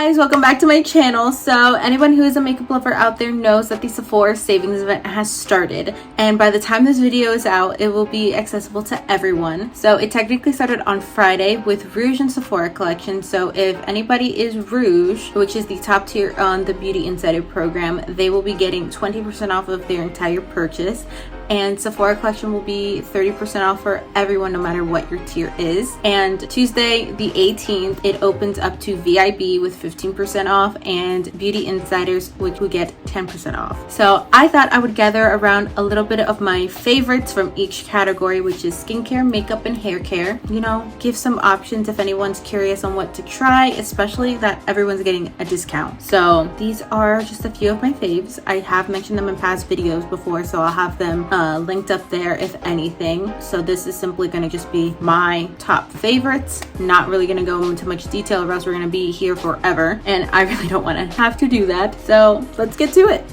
guys, welcome back to my channel. So anyone who is a makeup lover out there knows that the Sephora savings event has started, and by the time this video is out it will be accessible to everyone. So it technically started on Friday with Rouge and Sephora collection. So if anybody is Rouge, which is the top tier on the Beauty Insider program, they will be getting 20% off of their entire purchase, and Sephora collection will be 30% off for everyone no matter what your tier is. And Tuesday the 18th it opens up to VIB with 15% off, and Beauty Insiders, which will get 10% off. So I thought I would gather around a little bit of my favorites from each category, which is skincare, makeup, and hair care. You know, give some options if anyone's curious on what to try, especially that everyone's getting a discount. So these are just a few of my faves. I have mentioned them in past videos before, so I'll have them linked up there if anything. So this is simply going to just be my top favorites, not really going to go into much detail or else we're going to be here forever, and I really don't want to have to do that. So let's get to it.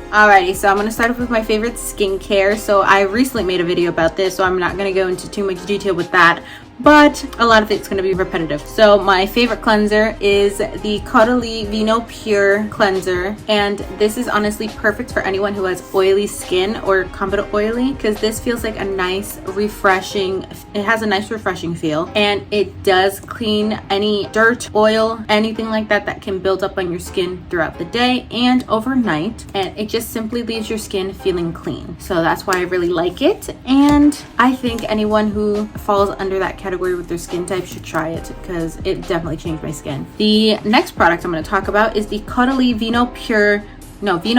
Alrighty, so I'm going to start off with my favorite skincare. So I recently made a video about this, so I'm not going to go into too much detail with that, but a lot of it's going to be repetitive. So my favorite cleanser is the Caudalie Vino Pure cleanser, and this is honestly perfect for anyone who has oily skin or combat oily, because this feels like a nice refreshing, it has a nice refreshing feel, and it does clean any dirt, oil, anything like that that can build up on your skin throughout the day and overnight, and it just simply leaves your skin feeling clean. So that's why I really like it, and I think anyone who falls under that category with their skin type should try it, because it definitely changed my skin. The next product I'm going to talk about is the Caudalie Vino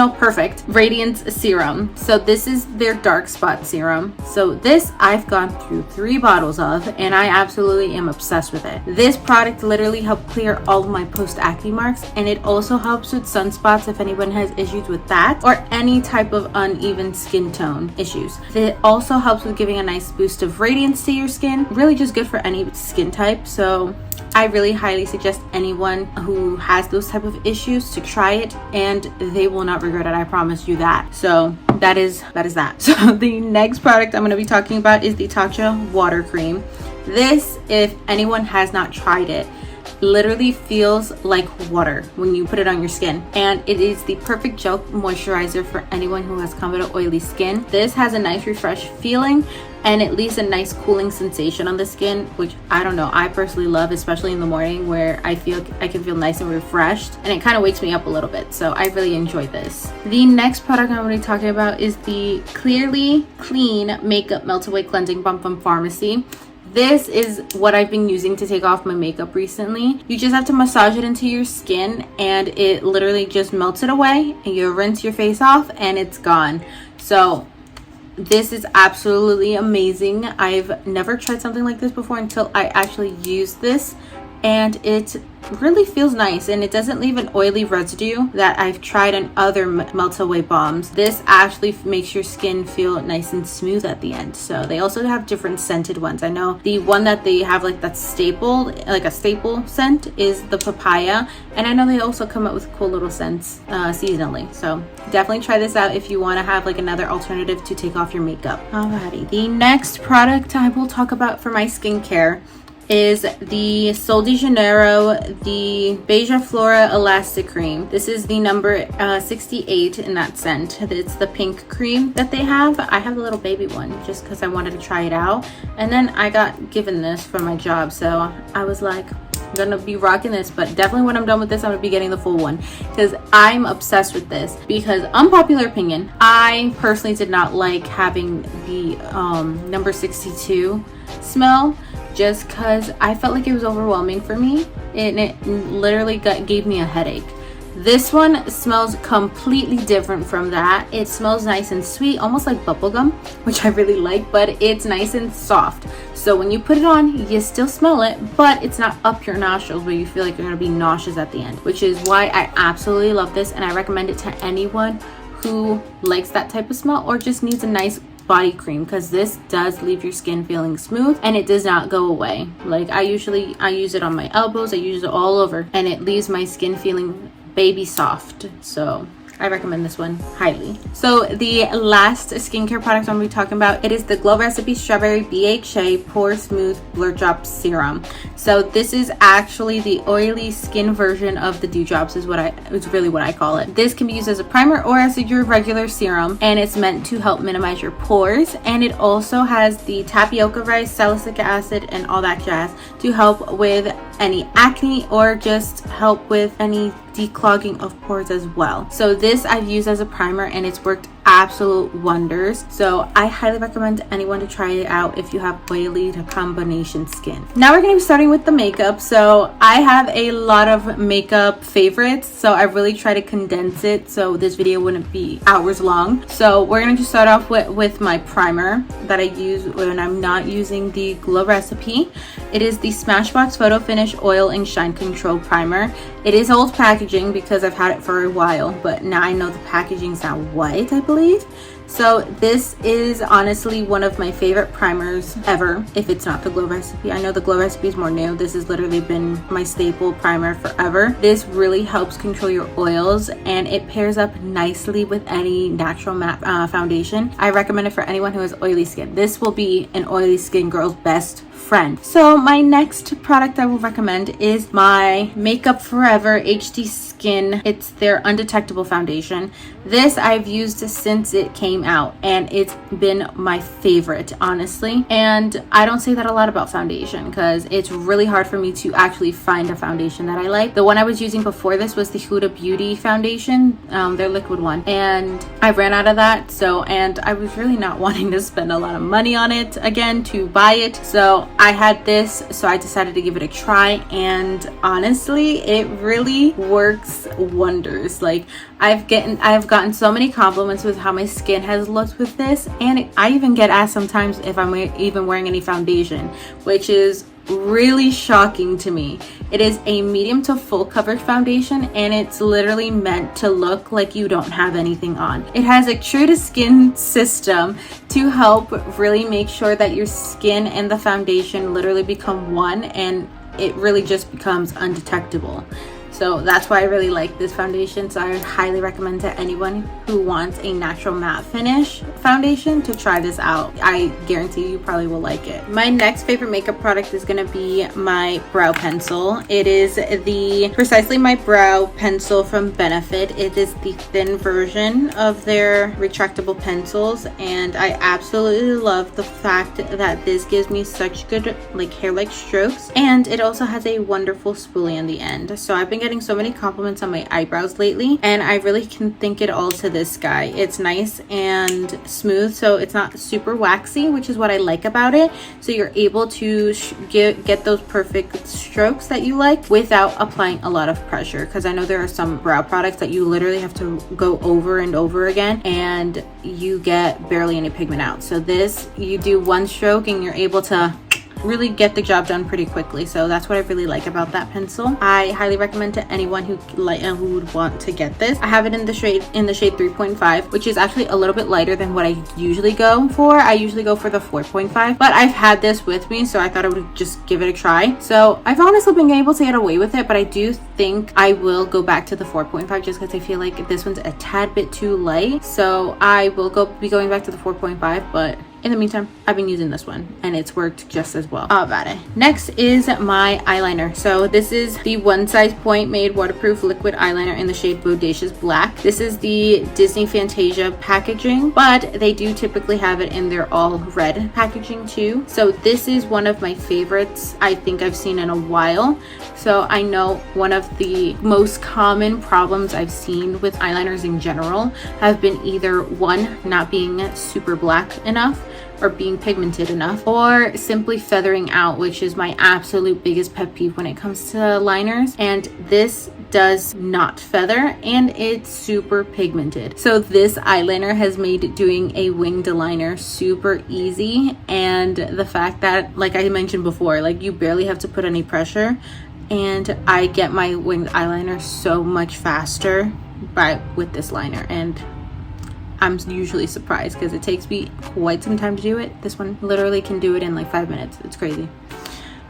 Perfect Radiance Serum. So this is their dark spot serum. So this I've gone through 3 bottles of, and I absolutely am obsessed with it. This product literally helped clear all of my post-acne marks, and it also helps with sunspots if anyone has issues with that, or any type of uneven skin tone issues. It also helps with giving a nice boost of radiance to your skin. Really just good for any skin type. So I really highly suggest anyone who has those type of issues to try it, and they will not regret it, I promise you that. So that is that. So the next product I'm going to be talking about is the Tatcha water cream. This, if anyone has not tried it, literally feels like water when you put it on your skin, and it is the perfect gel moisturizer for anyone who has combat oily skin. This has a nice refresh feeling, and it leaves a nice cooling sensation on the skin, which I don't know, I personally love, especially in the morning where I can feel nice and refreshed, and it kind of wakes me up a little bit. So I really enjoyed this. The next product I'm going to be talking about is the Clearly Clean Makeup Melt Away Cleansing Balm from Pharmacy. This is what I've been using to take off my makeup recently. You just have to massage it into your skin, and it literally just melts it away, and you rinse your face off and it's gone. So this is absolutely amazing. I've never tried something like this before until I actually used this, and it really feels nice, and it doesn't leave an oily residue that I've tried in other melt away balms. This actually makes your skin feel nice and smooth at the end. So they also have different scented ones. I know the one that they have, like that's staple, like a staple scent, is the papaya, and I know they also come up with cool little scents seasonally. So definitely try this out if you want to have like another alternative to take off your makeup. Alrighty, the next product I will talk about for my skincare is the Sol de Janeiro, the Beija Flora Elastic Cream. This is the number 68 in that scent. It's the pink cream that they have. I have the little baby one just because I wanted to try it out, and then I got given this for my job, so I was like, I'm gonna be rocking this. But definitely when I'm done with this, I'm gonna be getting the full one, because I'm obsessed with this. Because unpopular opinion, I personally did not like having the number 62 smell, just because I felt like it was overwhelming for me, and it literally gave me a headache. This one smells completely different from that. It smells nice and sweet, almost like bubblegum, which I really like, but it's nice and soft. So when you put it on, you still smell it, but it's not up your nostrils where you feel like you're gonna be nauseous at the end, which is why I absolutely love this, and I recommend it to anyone who likes that type of smell or just needs a nice body cream, because this does leave your skin feeling smooth, and it does not go away. Like I use it on my elbows, I use it all over, and it leaves my skin feeling baby soft. So I recommend this one highly. So the last skincare product I'm going to be talking about, it is the Glow Recipe Strawberry BHA Pore Smooth Blur Drop Serum. So this is actually the oily skin version of the Dew Drops is really what I call it. This can be used as a primer or as your regular serum, and it's meant to help minimize your pores, and it also has the tapioca rice, salicylic acid, and all that jazz to help with any acne or just help with any declogging of pores as well. So this I've used as a primer and it's worked absolute wonders. So I highly recommend anyone to try it out if you have oily to combination skin. Now we're going to be starting with the makeup. So I have a lot of makeup favorites, so I really try to condense it so this video wouldn't be hours long. So we're going to start off with my primer that I use when I'm not using the Glow Recipe. It is the Smashbox Photo Finish Oil and Shine Control Primer. It is old packaging because I've had it for a while, but now I know the packaging's not white, I believe. So this is honestly one of my favorite primers ever, if it's not the Glow Recipe. I know the Glow Recipe is more new. This has literally been my staple primer forever. This really helps control your oils and it pairs up nicely with any natural matte foundation. I recommend it for anyone who has oily skin. This will be an oily skin girl's best friend. So my next product I will recommend is my Makeup Forever HD Skin. It's their undetectable foundation. This I've used since it came out and it's been my favorite, honestly. And I don't say that a lot about foundation because it's really hard for me to actually find a foundation that I like. The one I was using before this was the Huda Beauty foundation, their liquid one, and I ran out of that. And I was really not wanting to spend a lot of money on it again to buy it. So I had this, so I decided to give it a try, and honestly it really works wonders. Like I've gotten so many compliments with how my skin has looked with this, and I even get asked sometimes if I'm even wearing any foundation, which is really shocking to me. It is a medium to full coverage foundation and it's literally meant to look like you don't have anything on. It has a true to skin system to help really make sure that your skin and the foundation literally become one, and it really just becomes undetectable. So that's why I really like this foundation. So I would highly recommend to anyone who wants a natural matte finish foundation to try this out. I guarantee you probably will like it. My next favorite makeup product is going to be my brow pencil. It is the Precisely My Brow pencil from Benefit. It is the thin version of their retractable pencils, and I absolutely love the fact that this gives me such good hair-like strokes, and it also has a wonderful spoolie in the end. So I've been getting so many compliments on my eyebrows lately, and I really can thank it all to this guy. It's nice and smooth, so it's not super waxy, which is what I like about it. So you're able to get those perfect strokes that you like without applying a lot of pressure, because I know there are some brow products that you literally have to go over and over again and you get barely any pigment out. So this, you do one stroke and you're able to really get the job done pretty quickly. So that's what I really like about that pencil. I highly recommend to anyone who would want to get this. I have it in the shade 3.5, which is actually a little bit lighter than what I usually go for. I usually go for the 4.5, but I've had this with me, so I thought I would just give it a try. So I've honestly been able to get away with it, but I do think I will go back to the 4.5 just because I feel like this one's a tad bit too light. So I will be going back to the 4.5, but in the meantime, I've been using this one and it's worked just as well. About it. Next is my eyeliner. So this is the One Size Point Made Waterproof Liquid Eyeliner in the shade Bodacious Black. This is the Disney Fantasia packaging, but they do typically have it in their all red packaging too. So this is one of my favorites I think I've seen in a while. So I know one of the most common problems I've seen with eyeliners in general have been either one, not being super black enough, or being pigmented enough, or simply feathering out, which is my absolute biggest pet peeve when it comes to liners. And this does not feather and it's super pigmented. So this eyeliner has made doing a winged liner super easy, and the fact that, like I mentioned before, you barely have to put any pressure, and I get my winged eyeliner so much faster with this liner, and I'm usually surprised because it takes me quite some time to do it. This one literally can do it in 5 minutes. It's crazy.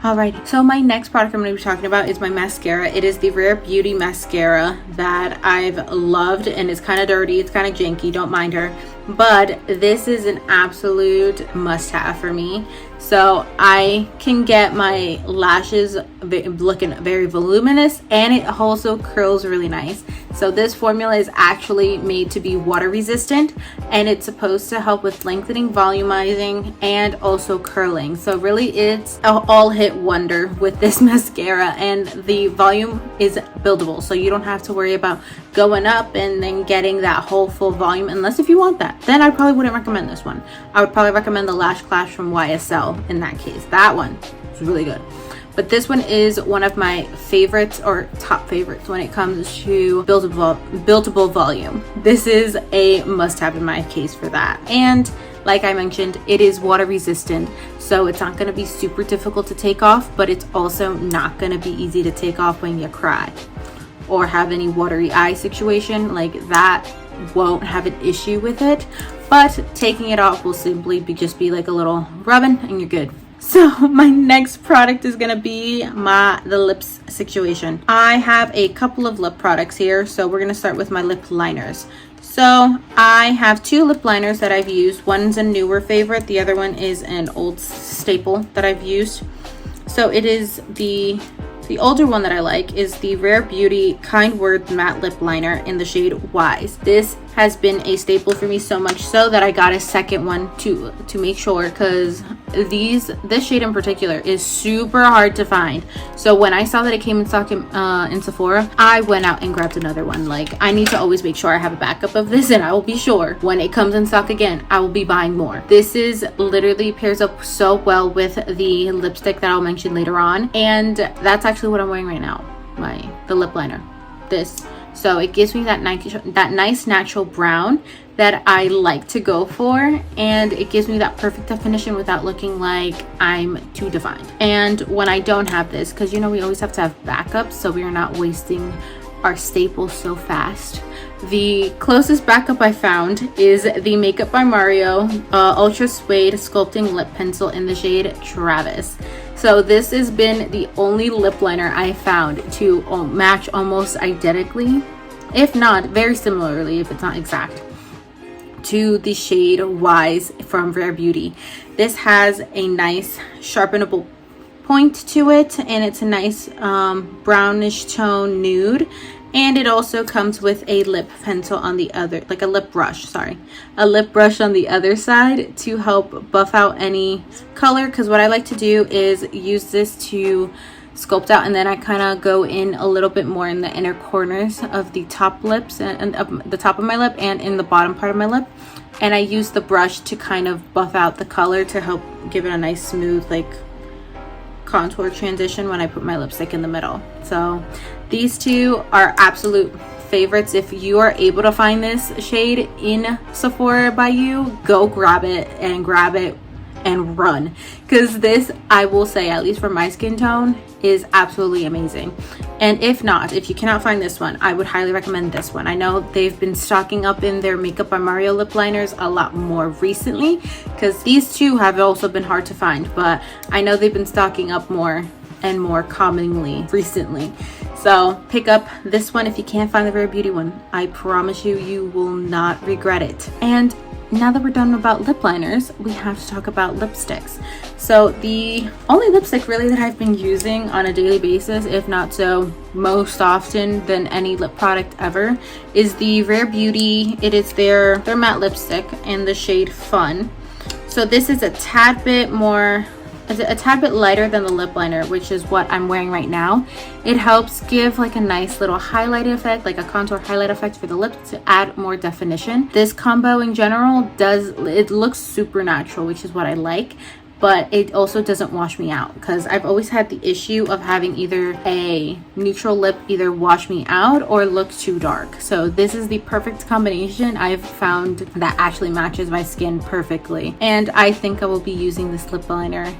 Alrighty, so my next product I'm going to be talking about is my mascara. It is the Rare Beauty mascara that I've loved, and it's kind of dirty, it's kind of janky, don't mind her, but this is an absolute must-have for me. So I can get my lashes looking very voluminous, and it also curls really nice. So this formula is actually made to be water resistant, and it's supposed to help with lengthening, volumizing, and also curling. So really it's an all-hit wonder with this mascara, and the volume is buildable, so you don't have to worry about going up and then getting that whole full volume, unless if you want that. Then I probably wouldn't recommend this one. I would probably recommend the Lash Clash from YSL in that case. That one is really good. But this one is one of my favorites, or top favorites, when it comes to buildable volume. This is a must-have in my case for that. And like I mentioned, it is water resistant, so it's not going to be super difficult to take off, but it's also not going to be easy to take off when you cry or have any watery eye situation. Like that won't have an issue with it, but taking it off will simply just be like a little rubbing and you're good. So my next product is gonna be the lips situation. I have a couple of lip products here, so we're gonna start with my lip liners. So I have two lip liners that I've used. One's a newer favorite, the other one is an old staple that I've used. So it is the older one that I like is the Rare Beauty Kind Words Matte Lip Liner in the shade Wise. This has been a staple for me, so much so that I got a second one to make sure, because this shade in particular is super hard to find. So when I saw that it came in stock in Sephora, I went out and grabbed another one. Like, I need to always make sure I have a backup of this, and I will be sure when it comes in stock again, I will be buying more. This is literally pairs up so well with the lipstick that I'll mention later on, and that's actually what I'm wearing right now, the lip liner. This. So it gives me that nice natural brown that I like to go for, and it gives me that perfect definition without looking like I'm too defined. And when I don't have this, because you know we always have to have backups so we are not wasting our staples so fast, the closest backup I found is the Makeup by Mario Ultra Suede Sculpting Lip Pencil in the shade Travis. So this has been the only lip liner I found to match almost identically, if not very similarly, if it's not exact, to the shade Wise from Rare Beauty. This has a nice sharpenable point to it, and it's a nice brownish tone nude. And it also comes with a lip pencil on the other, like a lip brush on the other side to help buff out any color. Because what I like to do is use this to sculpt out, and then I kind of go in a little bit more in the inner corners of the top lips and the top of my lip and in the bottom part of my lip. And I use the brush to kind of buff out the color to help give it a nice smooth like contour transition when I put my lipstick in the middle. So these two are absolute favorites. If you are able to find this shade in Sephora by you, go grab it and run, because this, I will say, at least for my skin tone, is absolutely amazing. And if you cannot find this one, I would highly recommend this one. I know they've been stocking up in their Makeup by Mario lip liners a lot more recently, because these two have also been hard to find, but I know they've been stocking up more and more commonly recently. So pick up this one if you can't find the Rare Beauty one. I promise you, you will not regret it. And now that we're done about lip liners, we have to talk about lipsticks. So the only lipstick really that I've been using on a daily basis, if not so most often than any lip product ever, is the Rare Beauty. It is their matte lipstick in the shade Fun. So this is a tad bit lighter than the lip liner, which is what I'm wearing right now. It helps give like a nice little highlight effect, like a contour highlight effect for the lips to add more definition. This combo in general it looks super natural, which is what I like, but it also doesn't wash me out, because I've always had the issue of having either a neutral lip either wash me out or look too dark. So this is the perfect combination I've found that actually matches my skin perfectly, and I think I will be using this lip liner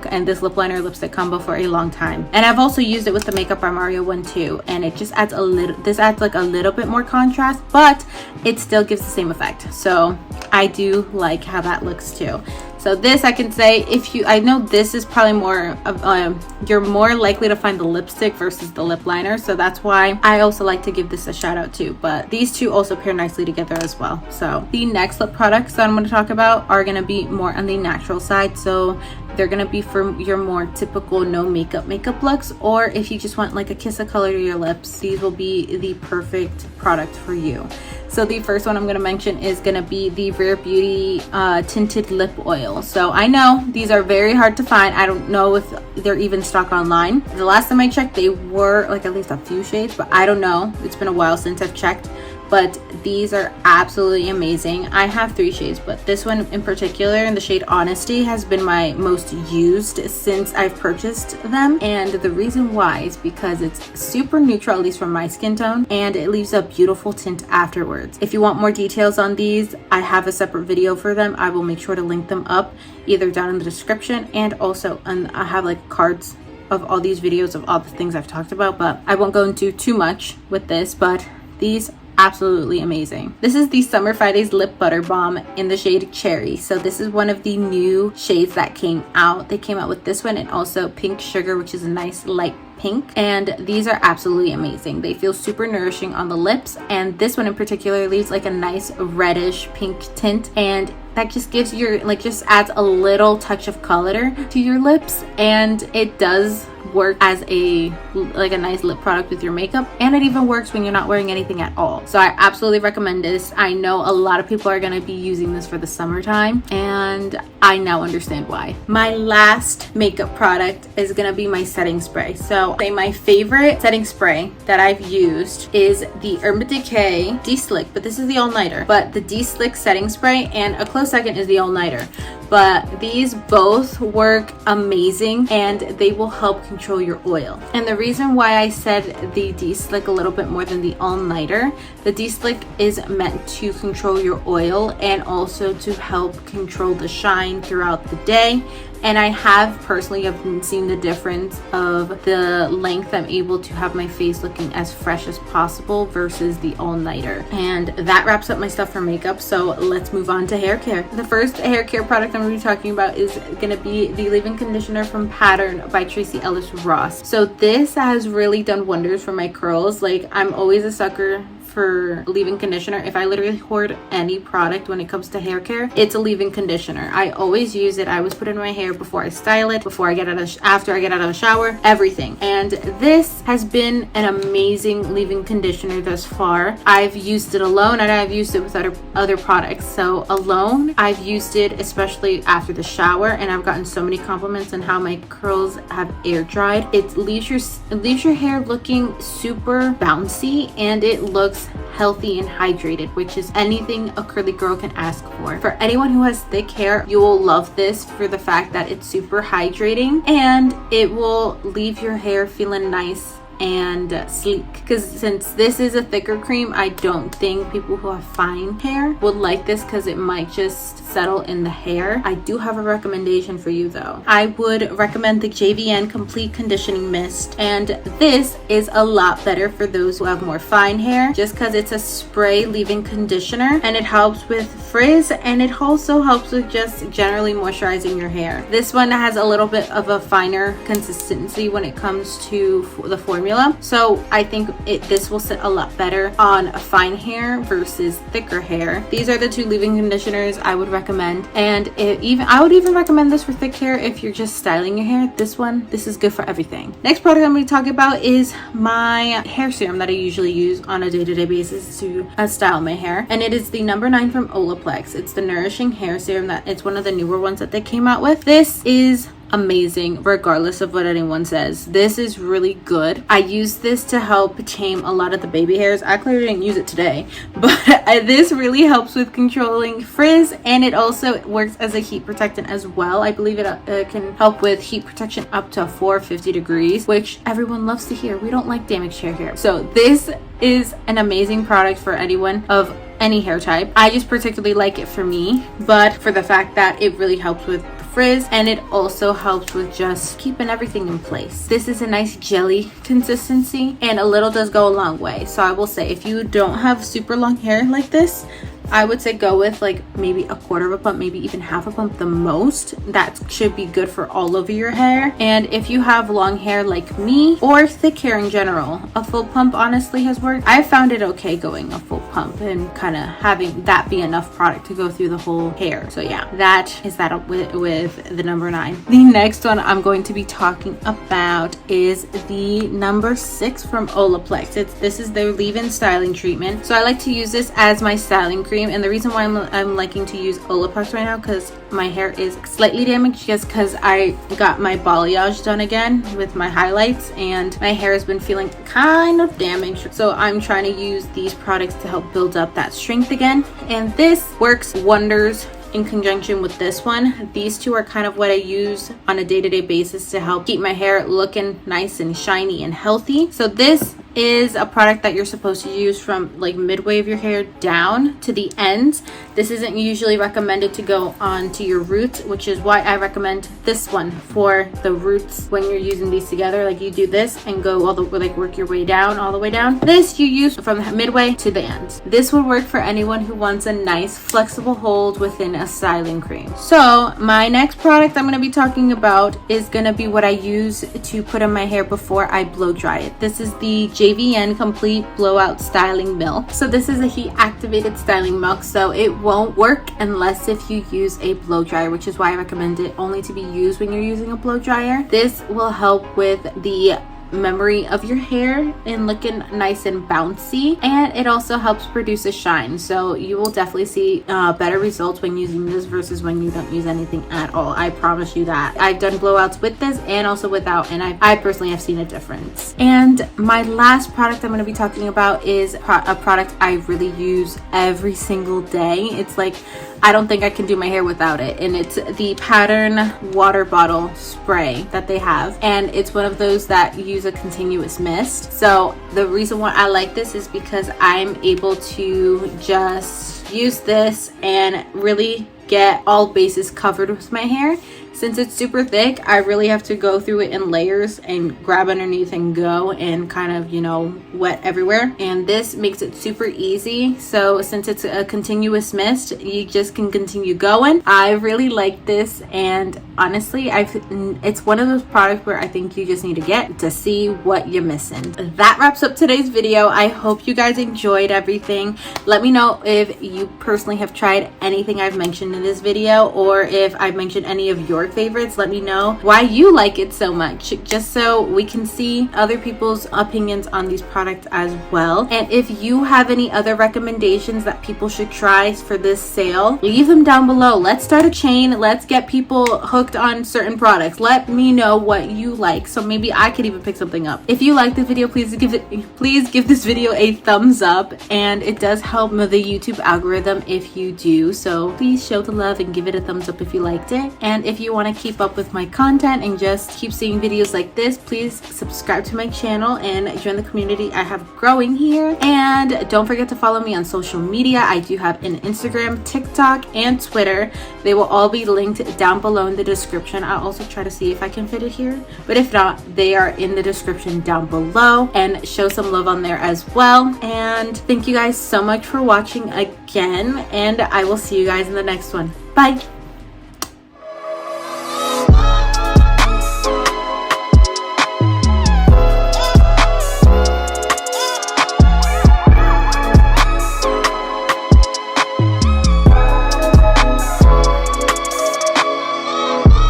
and this lip liner lipstick combo for a long time. And I've also used it with the Makeup by Mario one too, and it just adds like a little bit more contrast, but it still gives the same effect. So I do like how that looks too. So this, I can say, I know this is probably more of you're more likely to find the lipstick versus the lip liner, so that's why I also like to give this a shout out too. But these two also pair nicely together as well. So the next lip products that I'm going to talk about are going to be more on the natural side, so they're going to be for your more typical no makeup looks, or if you just want like a kiss of color to your lips, these will be the perfect product for you. So the first one I'm going to mention is going to be the Rare Beauty tinted lip oil. So I know these are very hard to find. I don't know if they're even stock online. The last time I checked, they were like at least a few shades, but I don't know, it's been a while since I've checked. But these are absolutely amazing. I have 3 shades, but this one in particular in the shade Honesty has been my most used since I've purchased them. And the reason why is because it's super neutral, at least for my skin tone, and it leaves a beautiful tint afterwards. If you want more details on these, I have a separate video for them. I will make sure to link them up either down in the description, and also I have like cards of all these videos of all the things I've talked about, but I won't go into too much with this. But these absolutely amazing. This is the Summer Fridays Lip Butter Balm in the shade Cherry. So this is one of the new shades that came out. They came out with this one and also Pink Sugar, which is a nice light pink, and these are absolutely amazing. They feel super nourishing on the lips, and this one in particular leaves like a nice reddish pink tint, and that just gives your just adds a little touch of color to your lips, and it does work as a nice lip product with your makeup, and it even works when you're not wearing anything at all. So I absolutely recommend this. I know a lot of people are going to be using this for the summertime, and I now understand why. My last makeup product is going to be my setting spray. So my favorite setting spray that I've used is the Urban Decay De-Slick, but this is the all-nighter, but the De-Slick setting spray, and a close second is the all-nighter. But these both work amazing, and they will help control your oil. And the reason why I said the De-Slick a little bit more than the all-nighter, the De-Slick is meant to control your oil and also to help control the shine throughout the day. And I have personally seen the difference of the length I'm able to have my face looking as fresh as possible versus the all-nighter. And that wraps up my stuff for makeup. So let's move on to hair care. The first hair care product I'm going to be talking about is going to be the leave-in conditioner from Pattern by Tracee Ellis Ross. So this has really done wonders for my curls. Like, I'm always a sucker for leave-in conditioner. If I literally hoard any product when it comes to hair care, it's a leave-in conditioner. I always use it. I always put it in my hair before I style it, before I get out of after I get out of the shower, everything. And this has been an amazing leave-in conditioner thus far. I've used it alone, and I've used it with other products. So alone, I've used it especially after the shower, and I've gotten so many compliments on how my curls have air dried. It leaves your hair looking super bouncy, and it looks healthy and hydrated, which is anything a curly girl can ask for. For anyone who has thick hair, you will love this for the fact that it's super hydrating, and it will leave your hair feeling nice and sleek. Because since this is a thicker cream, I don't think people who have fine hair would like this because it might just settle in the hair. I do have a recommendation for you though. I would recommend the JVN Complete Conditioning Mist, and this is a lot better for those who have more fine hair just because it's a spray leave-in conditioner, and it helps with frizz, and it also helps with just generally moisturizing your hair. This one has a little bit of a finer consistency when it comes to the formula, so I think this will sit a lot better on fine hair versus thicker hair. These are the two leave-in conditioners I would recommend, and I would even recommend this for thick hair if you're just styling your hair. This is good for everything. Next product I'm going to talk about is my hair serum that I usually use on a day-to-day basis to style my hair, and it is the number 9 from Olaplex. It's the Nourishing Hair Serum. It's one of the newer ones that they came out with. This is amazing regardless of what anyone says. This is really good. I use this to help tame a lot of the baby hairs. I clearly didn't use it today, but this really helps with controlling frizz, and it also works as a heat protectant as well. I believe it can help with heat protection up to 450 degrees, which everyone loves to hear. We don't like damaged hair. So this is an amazing product for anyone of any hair type. I just particularly like it for me, but for the fact that it really helps with frizz, and it also helps with just keeping everything in place. This is a nice jelly consistency, and a little does go a long way. So I will say, if you don't have super long hair like this, I would say go with like maybe a quarter of a pump, maybe even half a pump the most. That should be good for all of your hair. And if you have long hair like me or thick hair in general, a full pump honestly has worked. I found it okay going a full pump and kind of having that be enough product to go through the whole hair. So yeah, that is that with the number 9. The next one I'm going to be talking about is the number 6 from Olaplex. This is their leave-in styling treatment. So I like to use this as my styling cream, and the reason why I'm liking to use Olaplex right now because my hair is slightly damaged just because I got my balayage done again with my highlights, and my hair has been feeling kind of damaged. So I'm trying to use these products to help build up that strength again, and this works wonders in conjunction with this one. These two are kind of what I use on a day-to-day basis to help keep my hair looking nice and shiny and healthy. So this is a product that you're supposed to use from like midway of your hair down to the ends. This isn't usually recommended to go on to your roots, which is why I recommend this one for the roots. When you're using these together, like you do this and go all the way, like work your way down, all the way down. This you use from midway to the ends. This would work for anyone who wants a nice flexible hold within a styling cream. So my next product I'm going to be talking about is going to be what I use to put in my hair before I blow dry it. This is the JVN Complete Blowout Styling Milk. So this is a heat activated styling milk, so it won't work unless if you use a blow dryer, which is why I recommend it only to be used when you're using a blow dryer. This will help with the memory of your hair and looking nice and bouncy, and it also helps produce a shine. So you will definitely see better results when using this versus when you don't use anything at all. I promise you that. I've done blowouts with this and also without, and I personally have seen a difference. And my last product I'm going to be talking about is a product I really use every single day. It's like I don't think I can do my hair without it, and it's the Pattern water bottle spray that they have, and it's one of those that use a continuous mist. So the reason why I like this is because I'm able to just use this and really get all bases covered with my hair. Since it's super thick, I really have to go through it in layers and grab underneath and go and kind of, you know, wet everywhere. And this makes it super easy. So since it's a continuous mist, you just can continue going. I really like this, and honestly, it's one of those products where I think you just need to get to see what you're missing. That wraps up today's video. I hope you guys enjoyed everything. Let me know if you personally have tried anything I've mentioned in this video, or if I've mentioned any of your favorites. Let me know why you like it so much, just so we can see other people's opinions on these products as well. And if you have any other recommendations that people should try for this sale, leave them down below. Let's start a chain. Let's get people hooked on certain products. Let me know what you like, so maybe I could even pick something up. If you like this video, please give this video a thumbs up, and it does help the YouTube algorithm if you do. So please show the love and give it a thumbs up if you liked it. And if you want to keep up with my content and just keep seeing videos like this, please subscribe to my channel and join the community I have growing here. And don't forget to follow me on social media. I do have an Instagram, TikTok, and Twitter. They will all be linked down below in the description. I'll also try to see if I can fit it here, but if not, they are in the description down below, and show some love on there as well. And thank you guys so much for watching again, and I will see you guys in the next one. Bye.